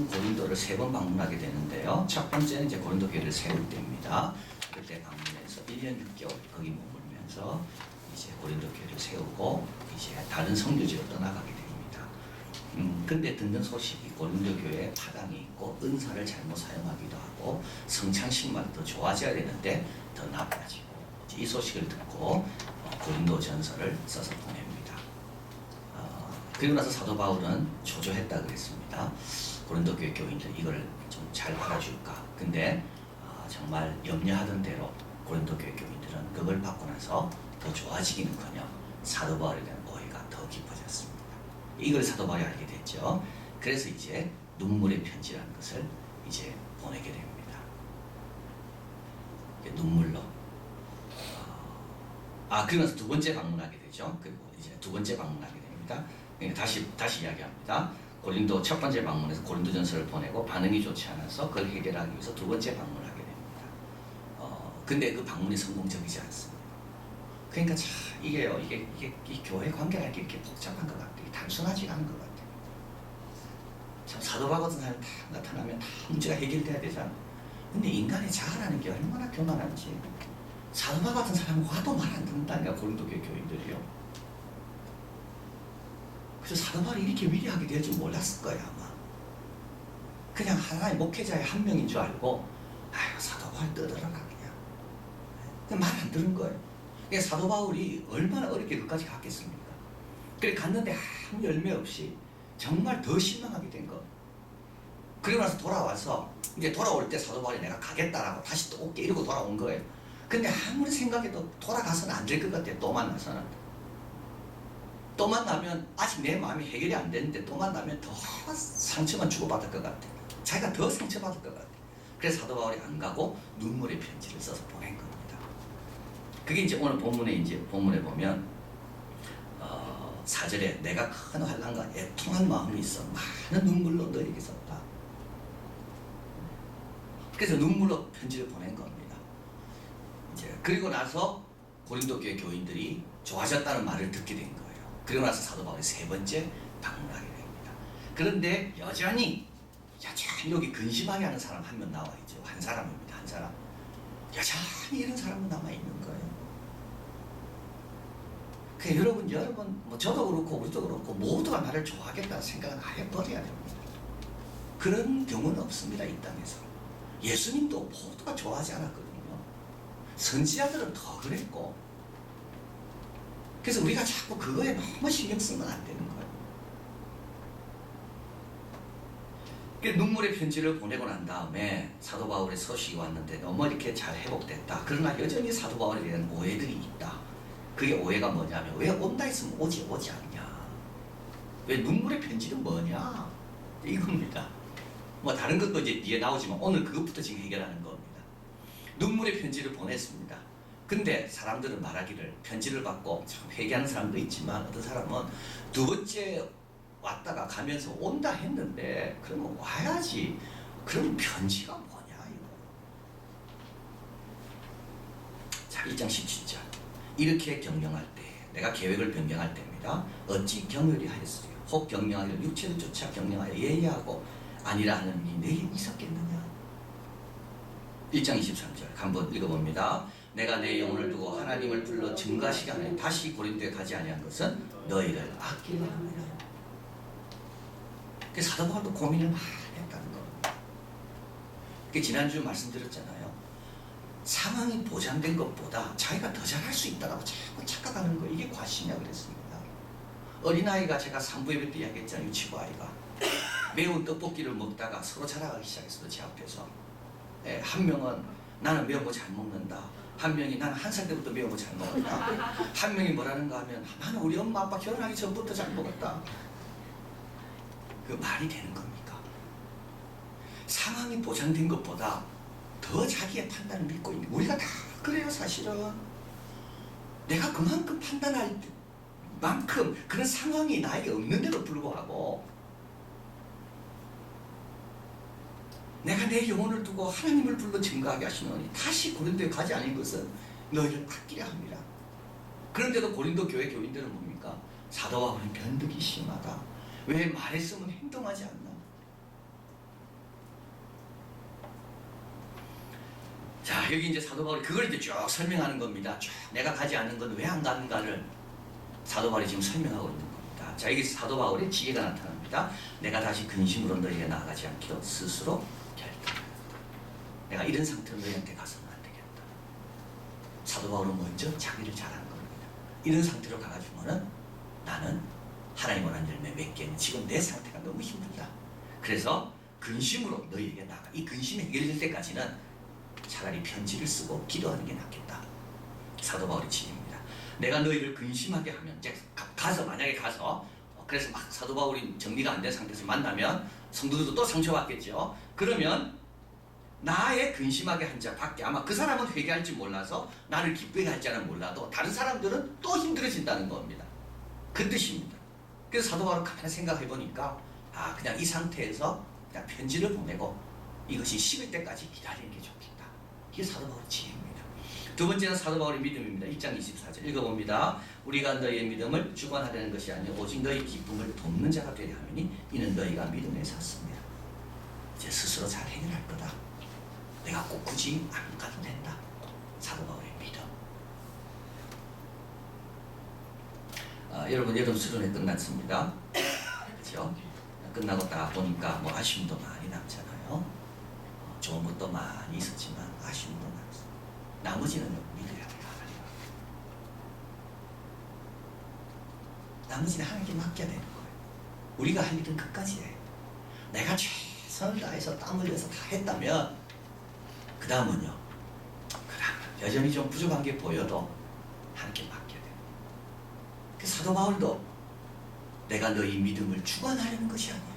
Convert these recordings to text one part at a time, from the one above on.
바울은 고린도를 3번 방문하게 되는데요. 첫 번째는 이제 고린도 교회를 세울 때입니다. 그때 방문해서 1년 6개월 거기 머물면서 이제 고린도 교회를 세우고 이제 다른 선교지로 떠나가게 됩니다. 근데 듣는 소식이 고린도 교회에 파당이 있고 은사를 잘못 사용하기도 하고 성찬식만 더 좋아져야 되는데 더 나빠지고 이 소식을 듣고 고린도 전서를 써서 보냅니다. 그리고 나서 사도 바울은 초조했다 그랬습니다. 고린도 교회 교인들 이걸 좀 잘 받아줄까. 근데 정말 염려하던 대로 고린도 교회 교인들은 그걸 받고 나서 더 좋아지기는커녕 사도 바울에 대한 오해가 더 깊어졌습니다. 이걸 사도 바울이 알게 됐죠. 그래서 이제 눈물의 편지라는 것을 이제 보내게 됩니다. 눈물로. 그러면서 두 번째 방문하게 되죠. 그리고 이제 두 번째 방문하게 됩니다. 그러니까 다시 이야기합니다. 고린도 첫 번째 방문에서 고린도전서를 보내고 반응이 좋지 않아서 그걸 해결하기 위해서 두 번째 방문을 하게 됩니다. 근데 그 방문이 성공적이지 않습니다. 그러니까 참 이게요, 이 교회 관계라는 게 이렇게 복잡한 것 같아요. 단순하지 않은 것 같아요. 참 사도 바울 같은 사람이 다 나타나면 다 문제가 해결돼야 되잖아. 근데 인간의 자아라는 게 얼마나 교만한지. 사도 바울 같은 사람은 와도 말 안 듣는다니까, 고린도 교회 교인들이요. 그래서 사도 바울이 이렇게 위대하게 될 줄 몰랐을 거야 아마. 그냥 하나의 목회자의 한 명인 줄 알고 아유 사도 바울 떠들어라 그냥 말 안 들은 거예요. 그러니까 사도 바울이 얼마나 어렵게 그까지 갔겠습니까? 그래 갔는데 아무 열매 없이 정말 더 실망하게 된 거. 그리고 나서 돌아와서 이제 돌아올 때 사도 바울이 내가 가겠다라고 다시 또 어깨 이러고 돌아온 거예요. 근데 아무리 생각해도 돌아가서는 안 될 것 같아요. 또 만나서는. 또 만나면 아직 내 마음이 해결이 안 되는데 또 만나면 더 상처만 주고받을 것 같아. 자기가 더 상처받을 것 같아. 그래서 사도 바울이 안 가고 눈물의 편지를 써서 보낸 겁니다. 그게 이제 오늘 본문에 보면 4절에 내가 큰 환난과 애통한 마음이 있어 많은 눈물로 너에게 썼다. 그래서 눈물로 편지를 보낸 겁니다. 이제 그리고 나서 고린도 교회 교인들이 좋아졌다는 말을 듣게 된 거예요. 그리고 나서 사도 바울이 세 번째 방문하게 됩니다. 그런데 여전히 여기 근심하게 하는 사람 한 명 나와 있죠. 한 사람입니다. 한 사람. 여전히 이런 사람은 남아 있는 거예요. 여러분, 뭐 저도 그렇고 우리도 그렇고 모두가 나를 좋아하겠다는 생각은 아예 버려야 됩니다. 그런 경우는 없습니다. 이 땅에서. 예수님도 모두가 좋아하지 않았거든요. 선지자들은 더 그랬고. 그래서 우리가 자꾸 그거에 너무 신경 쓰면 안 되는 거예요. 눈물의 편지를 보내고 난 다음에 사도 바울의 소식이 왔는데 너무 이렇게 잘 회복됐다. 그러나 여전히 사도 바울에 대한 오해들이 있다. 그게 오해가 뭐냐면 왜 온다 했으면 오지 않냐. 왜 눈물의 편지는 뭐냐. 이겁니다. 뭐 다른 것도 이제 뒤에 나오지만 오늘 그것부터 지금 해결하는 겁니다. 눈물의 편지를 보냈습니다. 근데 사람들은 말하기를 편지를 받고 참 회개하는 사람도 있지만 어떤 사람은 두 번째 왔다가 가면서 온다 했는데 그러면 와야지. 그럼 편지가 뭐냐 이거. 자 1장 17절 이렇게 경영할 때 내가 계획을 변경할 때입니다. 어찌 경멸이 하였으리요. 혹 경영하기를 육체를 쫓아 경영하여 예의하고 아니라 하는 일이 내게 있었겠느냐. 1장 23절 한번 읽어봅니다. 내가 내 영혼을 두고 하나님을 불러 증거하시기 하나니 다시 고린도에 가지 아니한 것은 너희를 아끼려 합니다. 사도 바울도 고민을 많이 했다는 겁니다. 지난주에 말씀드렸잖아요. 상황이 보장된 것보다 자기가 더 잘할 수 있다고 자꾸 착각하는 거 이게 과신이라고 그랬습니다. 어린아이가 제가 3부 예배 때 이야기했잖아요. 유치부 아이가 매운 떡볶이를 먹다가 서로 자랑하기 시작했어요. 제 앞에서. 한 명은 나는 매운 거 잘 먹는다. 한 명이 나는 1살 때부터 매운 거 잘 먹었다. 한 명이 뭐라는가 하면 나는 우리 엄마 아빠 결혼하기 전부터 잘 먹었다. 그 말이 되는 겁니까? 상황이 보장된 것보다 더 자기의 판단을 믿고 있는 우리가 다 그래요. 사실은 내가 그만큼 판단할 만큼 그런 상황이 나에게 없는데도 불구하고 내가 내 영혼을 두고 하나님을 불러 증거하게 하시노니 다시 고린도에 가지 않은 것은 너희를 아끼려 합니다. 그런데도 고린도 교회 교인들은 뭡니까? 사도 바울은 변덕이 심하다. 왜 말했으면 행동하지 않나? 자, 여기 이제 사도 바울이 그걸 이제 쭉 설명하는 겁니다. 쭉 내가 가지 않는 건 왜 안 가는가를 사도 바울이 지금 설명하고 있는 겁니다. 자, 여기 사도 바울의 지혜가 나타납니다. 내가 다시 근심으로 너희에게 나아가지 않기로 스스로 결단한다. 내가 이런 상태로 너희한테 가서는 안 되겠다. 사도 바울은 먼저 자기를 잘하는 겁니다. 이런 상태로 가가지고는 나는 하나님 원하는 열매 맺기에는 지금 내 상태가 너무 힘들다. 그래서 근심으로 너희에게 나아가. 이 근심이 해결될 때까지는 차라리 편지를 쓰고 기도하는 게 낫겠다. 사도 바울의 지혜입니다. 내가 너희를 근심하게 하면 이제 만약에 가서 그래서 막 사도 바울이 정리가 안 된 상태에서 만나면 성도들도 또 상처받겠죠. 그러면 나의 근심하게 한 자밖에 아마 그 사람은 회개할지 몰라서 나를 기쁘게 할지는 몰라도 다른 사람들은 또 힘들어진다는 겁니다. 그 뜻입니다. 그래서 사도 바울 가만히 생각해 보니까 그냥 이 상태에서 그냥 편지를 보내고 이것이 식을 때까지 기다리는 게 좋겠다. 이게 사도 바울의 지혜입니다. 두 번째는 사도 바울의 믿음입니다. 1장 24절 읽어봅니다. 우리가 너희의 믿음을 주관하려는 것이 아니요 오직 너희 기쁨을 돕는 자가 되려 함이니 이는 너희가 믿음에 샀습니다. 이제 스스로 잘 해결할 거다. 내가 꼭 굳이 안 가도 된다. 사도 바울의 믿음. 여러분 여름 수련회 끝났습니다. 그렇죠? 끝나고 딱 보니까 뭐 아쉬움도 많이 남잖아요. 좋은 것도 많이 있었지만 아쉬움도 남았어요. 나머지는 믿어야 돼요. 하나님. 나머지는 하나님께 맡겨야 되는 거예요. 우리가 할 일은 끝까지 해. 내가 최선을 다해서 땀 흘려서 다 했다면 그 다음은 여전히 좀 부족한 게 보여도 하나님께 맡겨야 돼요. 그 사도 바울도 내가 너희 믿음을 주관하려는 것이 아니에요.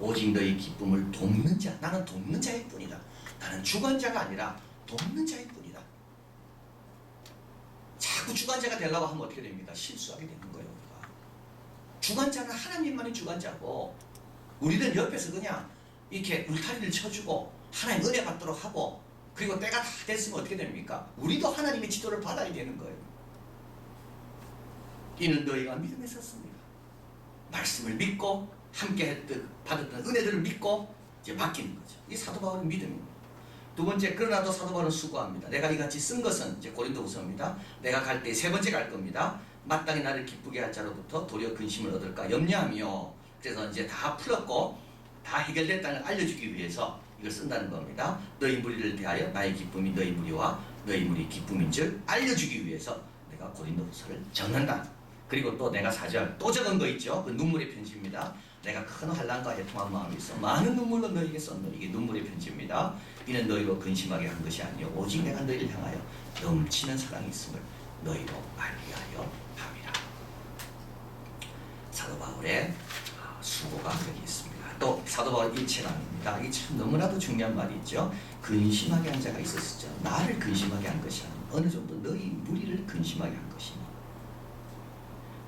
오직 너희 기쁨을 돕는 자. 나는 돕는 자일 뿐이다. 나는 주관자가 아니라 돕는 자일 뿐이다. 자꾸 주관자가 되려고 하면 어떻게 됩니까? 실수하게 되는 거예요. 우리가. 주관자는 하나님만이 주관자고 우리는 옆에서 그냥 이렇게 울타리를 쳐주고 하나님 은혜 받도록 하고 그리고 때가 다 됐으면 어떻게 됩니까? 우리도 하나님의 지도를 받아야 되는 거예요. 이는 너희가 믿음에 섰습니다. 말씀을 믿고 함께 받았던 은혜들을 믿고 이제 맡기는 거죠. 이 사도 바울의 믿음입니다. 두 번째, 그러나도 사도 바울은 수고합니다. 내가 이같이 쓴 것은 이제 고린도후서입니다. 내가 갈 때 세 번째 갈 겁니다. 마땅히 나를 기쁘게 할 자로부터 도리어 근심을 얻을까 염려하며. 그래서 이제 다 풀었고 다 해결됐다는 걸 알려주기 위해서 이걸 쓴다는 겁니다. 너희 무리를 대하여 나의 기쁨이 너희 무리와 너희 무리 기쁨인 줄 알려주기 위해서 내가 고린도후서를 적는다. 그리고 또 내가 4절 또 적은 거 있죠. 그 눈물의 편지입니다. 내가 큰 환난과 애통한 마음이 있어 많은 눈물로 너희에게 썼노. 이게 눈물의 편지입니다. 이는 너희로 근심하게 한 것이 아니요 오직 내가 너희를 향하여 넘치는 사랑이 있음을 너희로 알게 하여 함이라. 사도 바울의 수고가 여기 있습니다. 또 사도 바울 일체감입니다. 이게 참 너무나도 중요한 말이 있죠. 근심하게 한 자가 있었죠. 나를 근심하게 한 것이 아니고 어느 정도 너희 무리를 근심하게 한 것이니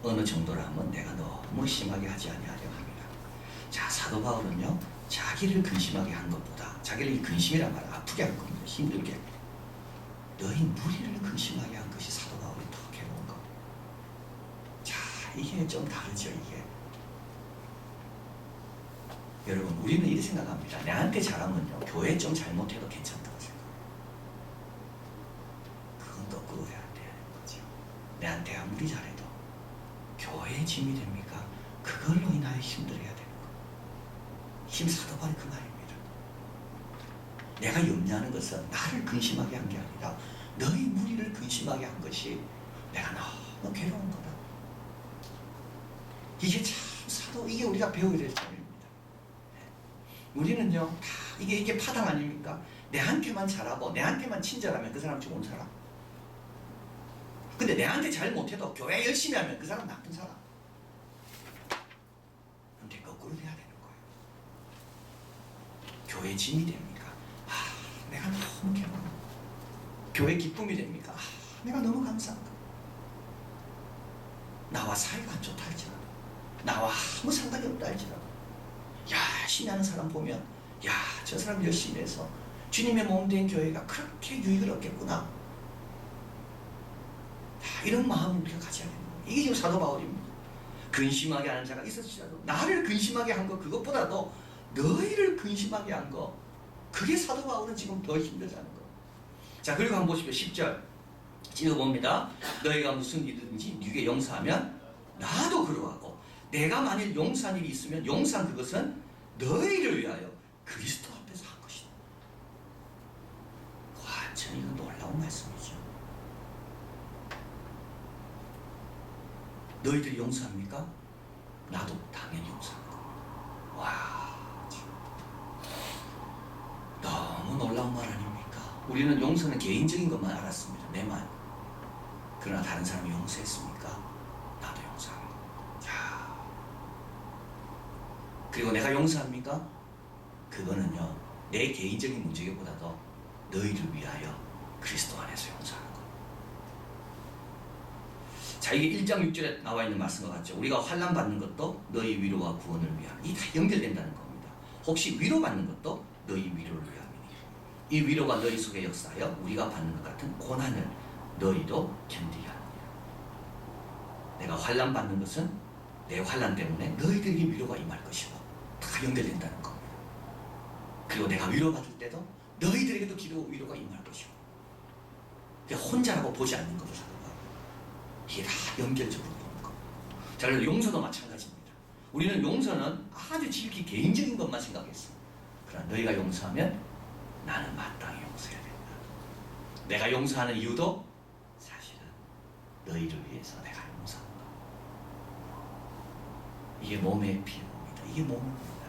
어느 정도라 하면 내가 너무 심하게 하지 아니하려 합니다. 자, 사도 바울은요 자기를 근심하게 한 것보다 자기를 이 근심이란 말을 아프게 한 겁니다. 힘들게. 너희 무리를 근심하게 한 것이 사도 바울이 더 괴로운 거. 자, 이게 좀 다르죠. 이게 여러분 우리는 이렇게 생각합니다. 내한테 잘하면요 교회 좀 잘못해도 괜찮다고 생각해요. 그건 또 그거야 되는 거죠. 내한테 아무리 잘해도 교회의 짐이 됩니까? 그걸로 인하여 힘들어야 되는 거. 사도 바울이 그 말입니다. 내가 염려하는 것은 나를 근심하게 한 게 아니라 너희 무리를 근심하게 한 것이 내가 너무 괴로운 거다. 이게 참 이게 우리가 배워야 될 점입니다. 우리는요 다 이게 파당 아닙니까? 내한테만 잘하고 내한테만 친절하면 그 사람 좋은 사람. 근데 내한테 잘 못해도 교회 열심히 하면 그 사람 나쁜 사람. 근데 거꾸로 돼야 되는 거예요. 교회 짐이 됩니까? 내가 너무 괴로워. 교회 기쁨이 됩니까? 내가 너무 감사하다. 나와 사이가 안 좋다 할지라도 나와 아무 상관이 없다 할지라도 열심히 하는 사람 보면 저 사람 열심히 해서 주님의 몸 된 교회가 그렇게 유익을 얻겠구나. 이런 마음을 우리가 가져야 되는 거예요. 이게 지금 사도 바울입니다. 근심하게 하는 자가 있었지라도 나를 근심하게 한 거 그것보다도 너희를 근심하게 한 거 그게 사도 바울은 지금 더 힘들다는 거. 자, 그리고 한번 보십시오. 10절 읽어봅니다. 너희가 무슨 일이든지 네게 용서하면 나도 그러하고 내가 만일 용서한 일이 있으면 용서한 그것은 너희를 위하여 그리스도 앞에서 한 것이다. 완전히 이거 놀라운 말씀이죠. 너희들이 용서합니까? 나도 당연히 용서합니다. 와, 너무 놀라운 말 아닙니까? 우리는 용서는 개인적인 것만 알았습니다. 내만. 그러나 다른 사람이 용서했습니까? 나도 용서합니다. 자, 그리고 내가 용서합니까? 그거는요, 내 개인적인 문제보다도 너희를 위하여 그리스도 안에서 용서하는 거. 자, 이게 1장 6절에 나와 있는 말씀과 같죠. 우리가 환난 받는 것도 너희 위로와 구원을 위함. 이게 다 연결된다는 겁니다. 혹시 위로받는 것도 너희 위로를 위함이니. 이 위로가 너희 속에 역사하여 우리가 받는 것 같은 고난을 너희도 견디게 하느니라. 내가 환난 받는 것은 내 환난 때문에 너희들에게 위로가 임할 것이고 다 연결된다는 겁니다. 그리고 내가 위로받을 때도 너희들에게도 위로가 임할 것이고, 혼자라고 보지 않는 것을 사도가 이게 다 연결적으로 보는 겁니다. 자, 그래서 용서도 마찬가지입니다. 우리는 용서는 아주 지극히 개인적인 것만 생각했어. 그러나 너희가 용서하면 나는 마땅히 용서해야 된다. 내가 용서하는 이유도 사실은 너희를 위해서 내가 용서한 거. 이게 몸의 비유입니다. 이게 몸입니다.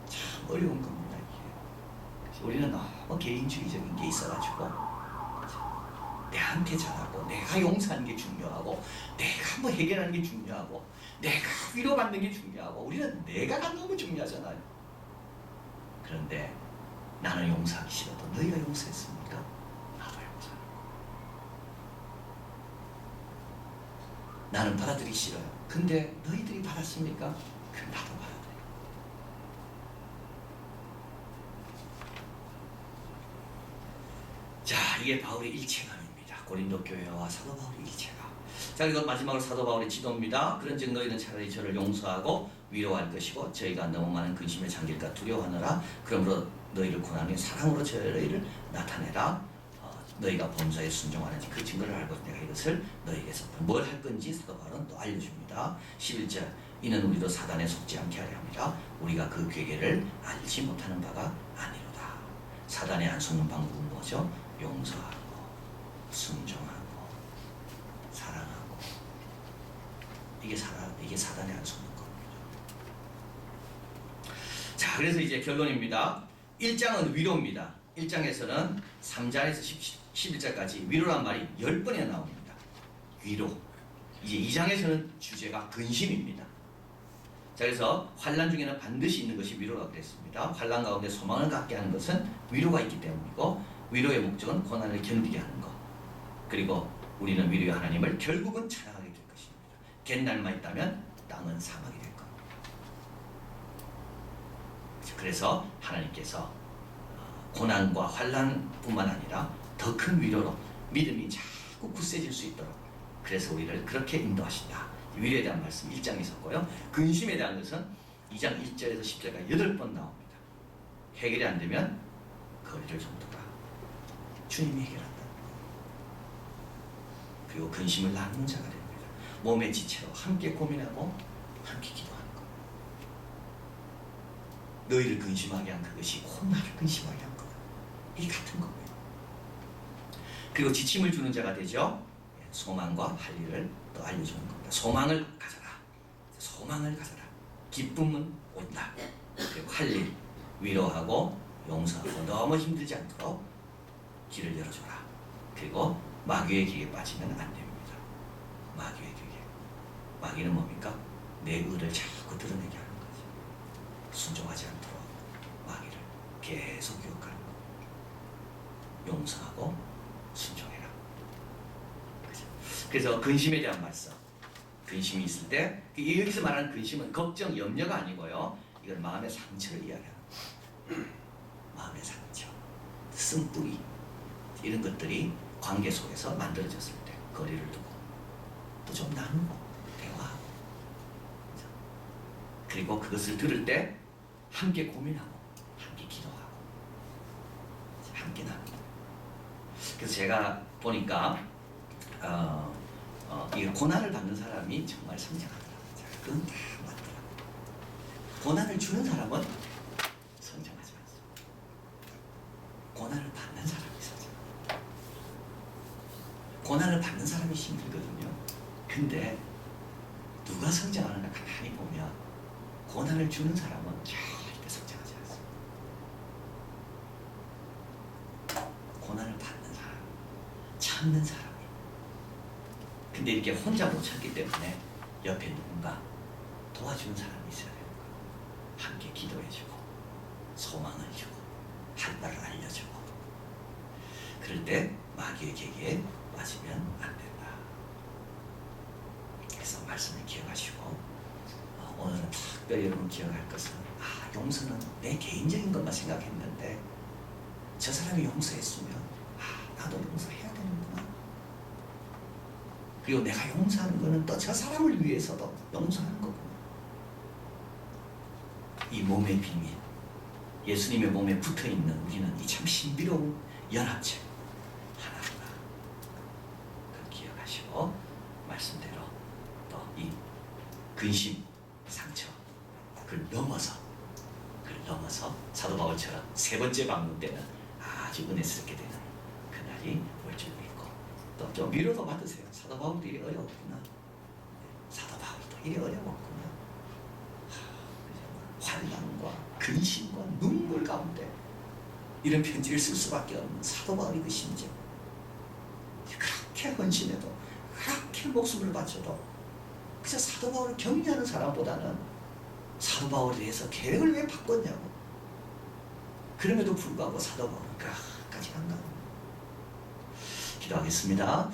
참 어려운 겁니다. 이게. 우리는 너무 개인주의적인 게 있어가지고 내한테 잘하고 내가 용서하는 게 중요하고 내가 뭐 해결하는 게 중요하고 내가 위로받는 게 중요하고 우리는 내가가 너무 중요하잖아요. 그런데 나는 용서하기 싫어도 너희가 용서했습니까? 나도 용서하는 거. 나는 받아들이기 싫어요. 근데 너희들이 받았습니까? 그럼 나도 받아들여요. 자, 이게 바울의 일체감입니다. 고린도 교회와 사도 바울의 일체감. 자, 그리고 마지막으로 사도 바울의 지도입니다. 그런즉 너희는 차라리 저를 용서하고 위로할 것이고 저희가 너무 많은 근심에 잠길까 두려워하느라 그러므로 너희를 고난의 사랑으로 저희를 나타내라. 너희가 범사에 순종하는지 그 증거를 알고 내가 이것을 너희에게서 뭘 할 건지 사도 바울은 또 알려줍니다. 11절 이는 우리도 사단에 속지 않게 하려 합니다. 우리가 그 괴계를 알지 못하는 바가 아니로다. 사단에 안 속는 방법은 뭐죠? 용서하고 순종하고 사랑하고 이게 사단에 안 속는 겁니다. 자, 그래서 이제 결론입니다. 1장은 위로입니다. 1장에서는 3장에서 11장까지 위로란 말이 10번이나 나옵니다. 위로. 이제 2장에서는 주제가 근심입니다. 자, 그래서 환난 중에는 반드시 있는 것이 위로라 그랬습니다. 환난 가운데 소망을 갖게 하는 것은 위로가 있기 때문이고 위로의 목적은 고난을 견디게 하는 것. 그리고 우리는 위로의 하나님을 결국은 찬양하게 될 것입니다. 갯날만 있다면 땅은 사막이 될 겁니다. 그래서 하나님께서 고난과 환난뿐만 아니라 더 큰 위로로 믿음이 자꾸 굳세질 수 있도록 그래서 우리를 그렇게 인도하신다. 위로에 대한 말씀 1장에 있었고요. 근심에 대한 것은 2장 1절에서 10절까지 8번 나옵니다. 해결이 안 되면 거리를 좀 둬라. 주님이 해결한다. 그리고 근심을 나누는 자가 됩니다. 몸의 지체로 함께 고민하고 함께 기도하는 것. 너희를 근심하게 한 그것이 곧 나를 근심하게 한 거다. 이 같은 거고요. 그리고 지침을 주는 자가 되죠. 소망과 할 일을 또 알려주는 겁니다. 소망을 가져라. 소망을 가져라. 기쁨은 온다. 그리고 할 일, 위로하고 용서하고 너무 힘들지 않도록 길을 열어줘라. 그리고 마귀의 길에 빠지면 안 됩니다. 마귀의 길에. 마귀는 뭡니까? 내 의를 자꾸 드러내게 하는 거지. 순종하지 않도록 마귀를 계속 유혹하는 거. 용서하고 순종해라. 그죠? 그래서 근심에 대한 말씀. 근심이 있을 때 여기서 말하는 근심은 걱정, 염려가 아니고요. 이건 마음의 상처를 이야기하는 거예요. 마음의 상처, 쓴뿌리 이런 것들이 관계 속에서 만들어졌을 때 거리를 두고 또 좀 나누고 대화하고 그죠? 그리고 그것을 들을 때 함께 고민하고 함께 기도하고 그래서 제가 보니까 이 고난을 받는 사람이 정말 성장하더라고요. 그건 다 맞더라고요. 고난을 주는 사람은 성장하지 않습니다. 고난을 받는 사람이 성장합니다. 고난을 받는 사람이 힘들거든요. 근데 누가 성장하는가 가만히 보면 고난을 주는 사람은 절대 성장하지 않습니다. 고난을 받는 사람, 참는 사람. 근데 이렇게 혼자 못 참기 때문에 옆에 누군가 도와주는 사람이 있어야 되는 거예요. 함께 기도해주고 소망을 주고 할 바를 알려주고. 그럴 때 마귀의 계기에 빠지면 안 된다. 그래서 말씀을 기억하시고 오늘은 특별히 여러분 기억할 것은 용서는 내 개인적인 것만 생각했는데 저 사람이 용서했으면 나도 용서해야 되는구나. 그리고 내가 용서하는 것은 또 저 사람을 위해서도 용서하는 거구나. 이 몸의 비밀, 예수님의 몸에 붙어있는 우리는 이 참 신비로운 연합체 하나구나. 그걸 기억하시고 말씀대로 또 이 근심, 상처 그걸 넘어서 사도 바울처럼 세 번째 방문 때는 아주 은혜스럽게 되는 그날이 올 줄 믿고 또 좀 위로도 받으세요. 사도 바울도 일이 어려웠구나. 사도 바울도 일이 어려웠구나. 환난과 근심과 눈물 가운데 이런 편지를 쓸 수밖에 없는 사도 바울의 그 심정. 그렇게 헌신해도 그렇게 목숨을 바쳐도 그저 사도 바울을 격려하는 사람보다는 사도 바울에 대해서 계획을 왜 바꿨냐고. 그럼에도 불구하고 사도 바울은 끝까지 안 가는. 기도하겠습니다.